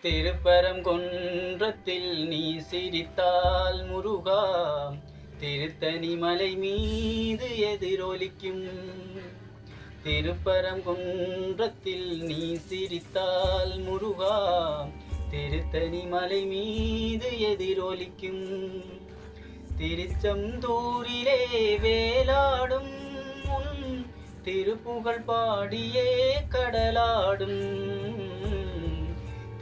திருப்பரங்குன்றத்தில் நீ சிரித்தால் முருகா, திருத்தணி மலை மீது எதிரொலிக்கும். திருப்பரங்குன்றத்தில் நீ சிரித்தால் முருகா, திருத்தணி மலை மீது எதிரொலிக்கும். திருச்செந்தூரிலே வேலாடும் உன் திருப்புகழ் பாடியே கடலாடும்.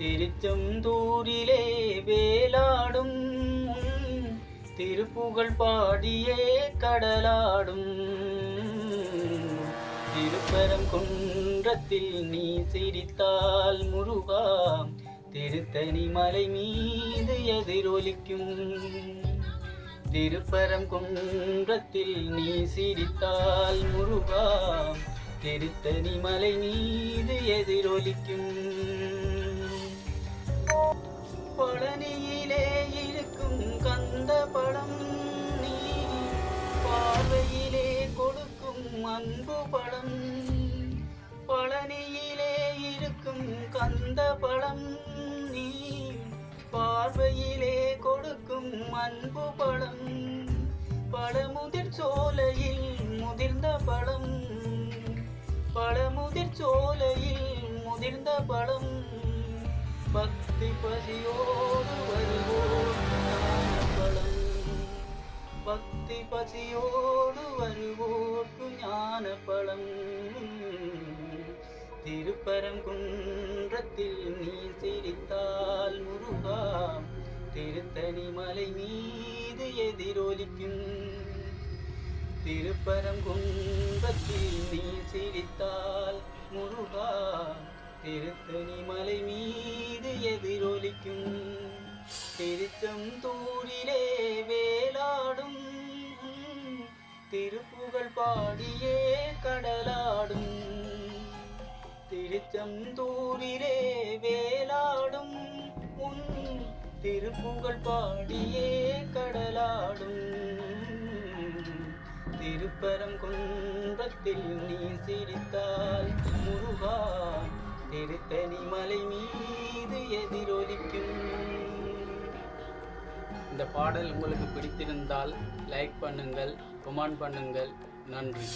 திருச்செந்தூரிலே வேலாடும் உன் திருப்புகழ் பாடியே கடலாடும். திருப்பரங்குன்றத்தில் நீ சிரித்தால் முருகா, திருத்தணி மலை மீது எதிரொலிக்கும். திருப்பரங்குன்றத்தில் நீ சிரித்தால் முருகா, திருத்தணி மலை மீது எதிரொலிக்கும். பழனியிலே இருக்கும் கந்த பழம் நீ பார்வையிலே கொடுக்கும் அன்பு பழம். பழனியிலே இருக்கும் கந்த பழம் நீ பார்வையிலே கொடுக்கும் அன்பு பழம். பழமுதிர் சோலையில் முதிர்ந்த பழம், பழமுதிர் சோலையில் முதிர்ந்த பழம். பக்தி பசியோடு வருவோர் ஞானப்பழம், பக்தி பசியோடு வருவோர்க்கு ஞானப்பழம். திருப்பரங்குன்றத்தில் நீ சிரித்தால் முருகா, திருத்தணி மலை மீது எதிரொலிக்கும். திருப்பரங்குன்றத்தில் நீ சிரித்தால் முருகா, திருத்தணி மலை மீது எதிரொலிக்கும். திருச்செந்தூரிலே வேலாடும் திருப்புகழ் பாடியே கடலாடும். திருச்செந்தூரிலே வேலாடும் உன் திருப்புகழ் பாடியே கடலாடும். திருப்பரங்குன்றத்தில் நீ சிரித்தால் முருகா, திருத்தணி மலை மீது எதிரொலிக்கும். இந்த பாடல் உங்களுக்கு பிடித்திருந்தால் லைக் பண்ணுங்கள், கமெண்ட் பண்ணுங்கள். நன்றி.